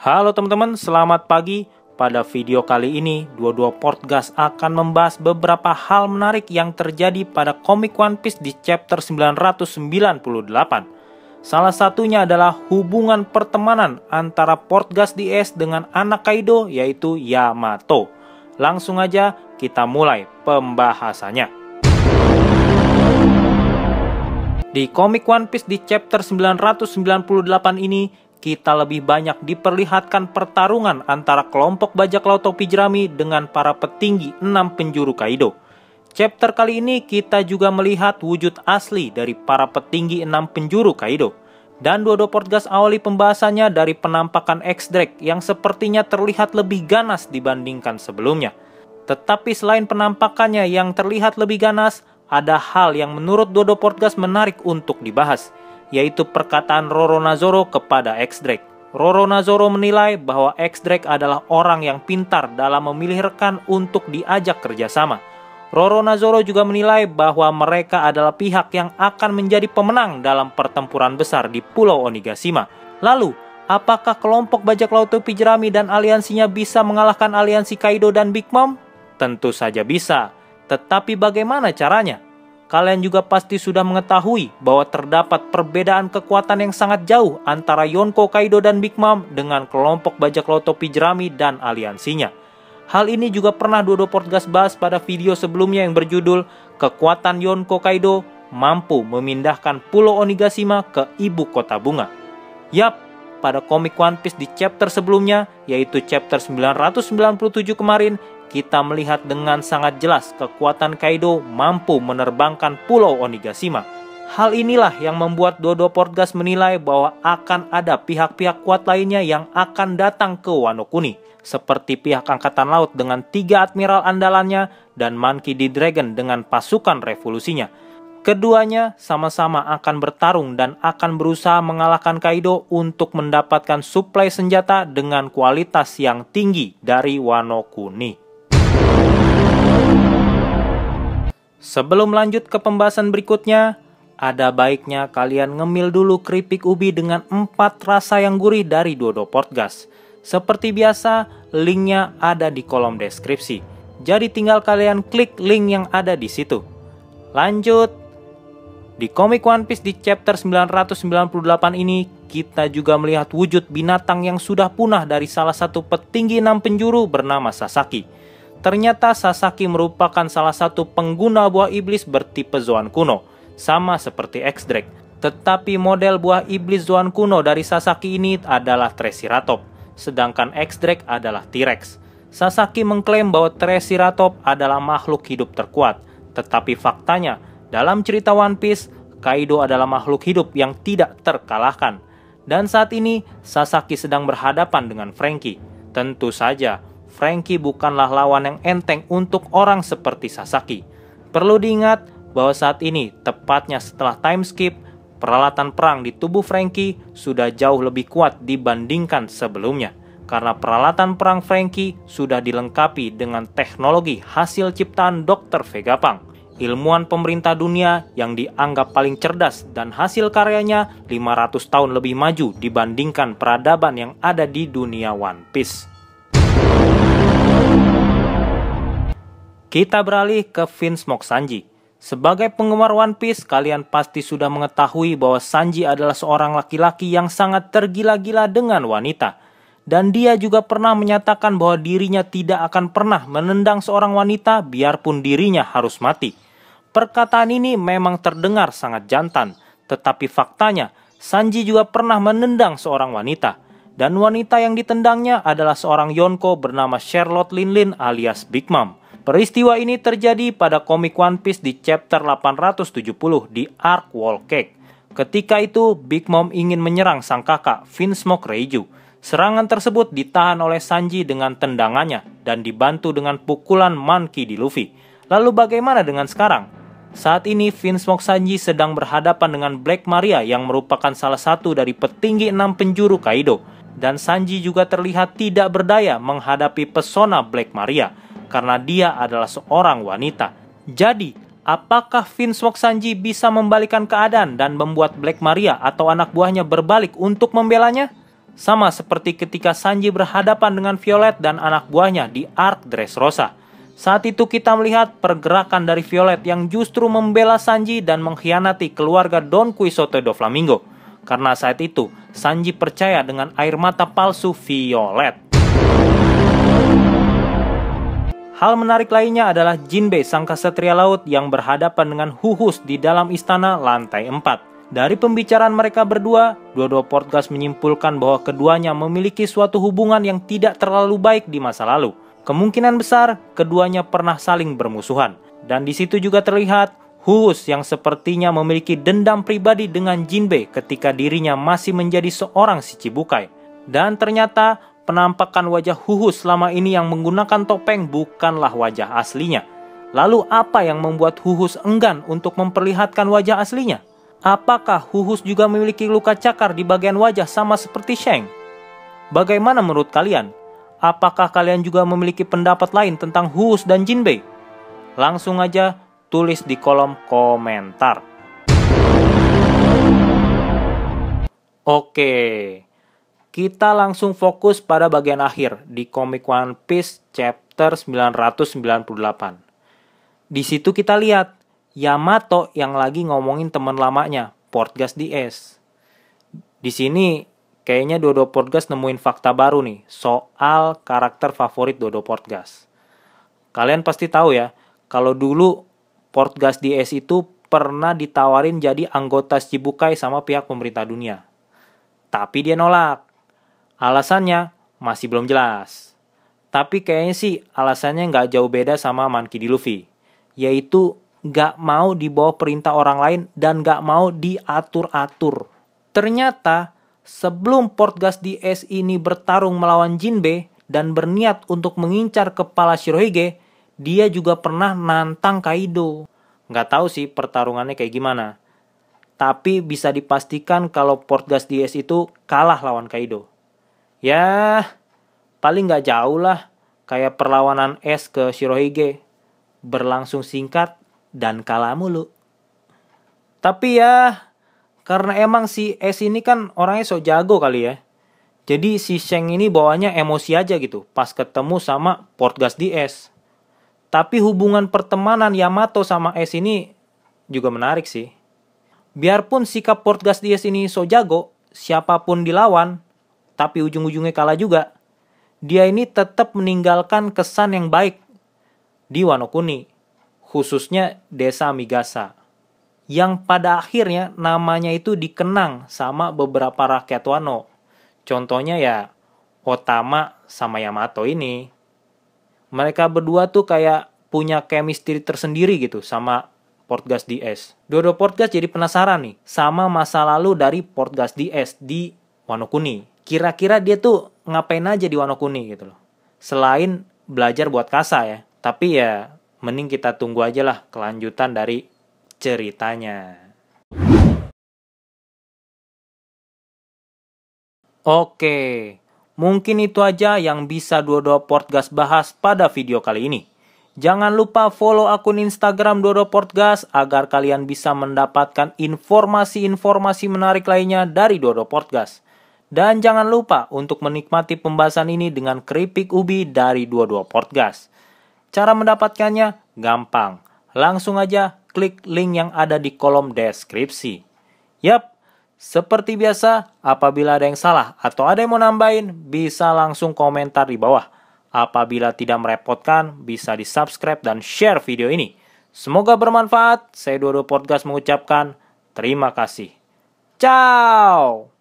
Halo teman-teman, selamat pagi. Pada video kali ini, 22 Podcast akan membahas beberapa hal menarik yang terjadi pada komik One Piece di chapter 998. Salah satunya adalah hubungan pertemanan antara Portgas DS dengan anak Kaido, yaitu Yamato. Langsung aja kita mulai pembahasannya. Di komik One Piece di chapter 998 ini, kita lebih banyak diperlihatkan pertarungan antara kelompok bajak laut topi jerami dengan para petinggi 6 penjuru Kaido. Chapter kali ini kita juga melihat wujud asli dari para petinggi 6 penjuru Kaido. Dan dua Podcast awali pembahasannya dari penampakan X-Drake yang sepertinya terlihat lebih ganas dibandingkan sebelumnya. Tetapi selain penampakannya yang terlihat lebih ganas, ada hal yang menurut dua Podcast menarik untuk dibahas, yaitu perkataan Roronoa kepada X-Drake. Roronoa menilai bahwa X-Drake adalah orang yang pintar dalam memilih rekan untuk diajak kerjasama. Roronoa juga menilai bahwa mereka adalah pihak yang akan menjadi pemenang dalam pertempuran besar di Pulau Onigashima. Lalu, apakah kelompok bajak laut topi jerami dan aliansinya bisa mengalahkan aliansi Kaido dan Big Mom? Tentu saja bisa, tetapi bagaimana caranya? Kalian juga pasti sudah mengetahui bahwa terdapat perbedaan kekuatan yang sangat jauh antara Yonko Kaido dan Big Mom dengan kelompok bajak laut topi jerami dan aliansinya. Hal ini juga pernah dua Podcast bahas pada video sebelumnya yang berjudul Kekuatan Yonko Kaido mampu memindahkan Pulau Onigashima ke ibu kota bunga. Yap, pada komik One Piece di chapter sebelumnya, yaitu chapter 997 kemarin, kita melihat dengan sangat jelas kekuatan Kaido mampu menerbangkan Pulau Onigashima. Hal inilah yang membuat dua Podcast menilai bahwa akan ada pihak-pihak kuat lainnya yang akan datang ke Wano Kuni, seperti pihak Angkatan Laut dengan 3 admiral andalannya dan Monkey D. Dragon dengan pasukan revolusinya. Keduanya sama-sama akan bertarung dan akan berusaha mengalahkan Kaido untuk mendapatkan suplai senjata dengan kualitas yang tinggi dari Wano Kuni. Sebelum lanjut ke pembahasan berikutnya, ada baiknya kalian ngemil dulu keripik ubi dengan 4 rasa yang gurih dari dua Podcast. Seperti biasa, linknya ada di kolom deskripsi. Jadi tinggal kalian klik link yang ada di situ. Lanjut. Di komik One Piece di chapter 998 ini, kita juga melihat wujud binatang yang sudah punah dari salah satu petinggi 6 penjuru bernama Sasaki. Ternyata Sasaki merupakan salah satu pengguna buah iblis bertipe Zoan kuno, sama seperti X-Drake. Tetapi model buah iblis Zoan kuno dari Sasaki ini adalah Triceratops, sedangkan X-Drake adalah T-Rex. Sasaki mengklaim bahwa Triceratops adalah makhluk hidup terkuat, tetapi faktanya, dalam cerita One Piece, Kaido adalah makhluk hidup yang tidak terkalahkan. Dan saat ini, Sasaki sedang berhadapan dengan Franky. Tentu saja, Franky bukanlah lawan yang enteng untuk orang seperti Sasaki. Perlu diingat bahwa saat ini, tepatnya setelah time skip, peralatan perang di tubuh Franky sudah jauh lebih kuat dibandingkan sebelumnya. Karena peralatan perang Franky sudah dilengkapi dengan teknologi hasil ciptaan Dr. Vegapunk, ilmuwan pemerintah dunia yang dianggap paling cerdas, dan hasil karyanya 500 tahun lebih maju dibandingkan peradaban yang ada di dunia One Piece. Kita beralih ke Vinsmoke Sanji. Sebagai penggemar One Piece, kalian pasti sudah mengetahui bahwa Sanji adalah seorang laki-laki yang sangat tergila-gila dengan wanita. Dan dia juga pernah menyatakan bahwa dirinya tidak akan pernah menendang seorang wanita biarpun dirinya harus mati. Perkataan ini memang terdengar sangat jantan, tetapi faktanya Sanji juga pernah menendang seorang wanita. Dan wanita yang ditendangnya adalah seorang Yonko bernama Charlotte Linlin alias Big Mom. Peristiwa ini terjadi pada komik One Piece di chapter 870 di Arc Wall Cake. Ketika itu, Big Mom ingin menyerang sang kakak, Vinsmoke Reiju. Serangan tersebut ditahan oleh Sanji dengan tendangannya dan dibantu dengan pukulan Monkey D. Luffy. Lalu bagaimana dengan sekarang? Saat ini, Vinsmoke Sanji sedang berhadapan dengan Black Maria yang merupakan salah satu dari petinggi 6 penjuru Kaido. Dan Sanji juga terlihat tidak berdaya menghadapi pesona Black Maria, karena dia adalah seorang wanita. Jadi, apakah Vinsmoke Sanji bisa membalikan keadaan dan membuat Black Maria atau anak buahnya berbalik untuk membelanya? Sama seperti ketika Sanji berhadapan dengan Violet dan anak buahnya di arc Dressrosa. Saat itu kita melihat pergerakan dari Violet yang justru membela Sanji dan mengkhianati keluarga Don Quixote do Flamingo. Karena saat itu, Sanji percaya dengan air mata palsu Violet. Hal menarik lainnya adalah Jinbei sang kesatria laut yang berhadapan dengan Huhus di dalam istana lantai 4. Dari pembicaraan mereka berdua, dua-dua Portgas menyimpulkan bahwa keduanya memiliki suatu hubungan yang tidak terlalu baik di masa lalu. Kemungkinan besar keduanya pernah saling bermusuhan. Dan di situ juga terlihat Huhus yang sepertinya memiliki dendam pribadi dengan Jinbei ketika dirinya masih menjadi seorang Shichibukai. Dan ternyata penampakan wajah Huhus selama ini yang menggunakan topeng bukanlah wajah aslinya. Lalu apa yang membuat Huhus enggan untuk memperlihatkan wajah aslinya? Apakah Huhus juga memiliki luka cakar di bagian wajah sama seperti Shang? Bagaimana menurut kalian? Apakah kalian juga memiliki pendapat lain tentang Huhus dan Jinbei? Langsung aja tulis di kolom komentar. Oke, kita langsung fokus pada bagian akhir di komik One Piece chapter 998. Di situ kita lihat Yamato yang lagi ngomongin teman lamanya, Portgas DS. Di sini kayaknya dua-dua Portgas nemuin fakta baru nih soal karakter favorit dua-dua Portgas. Kalian pasti tahu ya, kalau dulu Portgas DS itu pernah ditawarin jadi anggota Shichibukai sama pihak pemerintah dunia. Tapi dia nolak. Alasannya masih belum jelas. Tapi kayaknya sih alasannya nggak jauh beda sama Monkey D. Luffy. Yaitu gak mau dibawa perintah orang lain dan gak mau diatur-atur. Ternyata sebelum Portgas DS ini bertarung melawan Jinbei dan berniat untuk mengincar kepala Shirohige, dia juga pernah nantang Kaido. Gak tahu sih pertarungannya kayak gimana. Tapi bisa dipastikan kalau Portgas DS itu kalah lawan Kaido. Ya, paling gak jauh lah kayak perlawanan S ke Shirohige. Berlangsung singkat dan kalah mulu. Tapi ya, karena emang si S ini kan orangnya sok jago kali ya. Jadi si Shang ini bawanya emosi aja gitu pas ketemu sama Portgas DS. Tapi hubungan pertemanan Yamato sama S ini juga menarik sih. Biarpun sikap Portgas DS ini sok jago, siapapun dilawan, tapi ujung-ujungnya kalah juga, dia ini tetap meninggalkan kesan yang baik di Wano Kuni. Khususnya desa Migasa. Yang pada akhirnya namanya itu dikenang sama beberapa rakyat Wano. Contohnya ya Otama sama Yamato ini. Mereka berdua tuh kayak punya chemistry tersendiri gitu sama Portgas DS. Dua-dua Portgas jadi penasaran nih sama masa lalu dari Portgas DS di Wano Kuni. Kira-kira dia tuh ngapain aja di Wano Kuni gitu loh. Selain belajar buat kasa ya. Tapi ya mending kita tunggu aja lah kelanjutan dari ceritanya. Oke, mungkin itu aja yang bisa dua-dua Portgas bahas pada video kali ini. Jangan lupa follow akun Instagram dua-dua Portgas agar kalian bisa mendapatkan informasi-informasi menarik lainnya dari dua-dua Portgas. Dan jangan lupa untuk menikmati pembahasan ini dengan keripik ubi dari dua-dua Portgas. Cara mendapatkannya gampang. Langsung aja klik link yang ada di kolom deskripsi. Yap, seperti biasa, apabila ada yang salah atau ada yang mau nambahin, bisa langsung komentar di bawah. Apabila tidak merepotkan, bisa di-subscribe dan share video ini. Semoga bermanfaat. Saya Dua-Dua Portgas mengucapkan terima kasih. Ciao!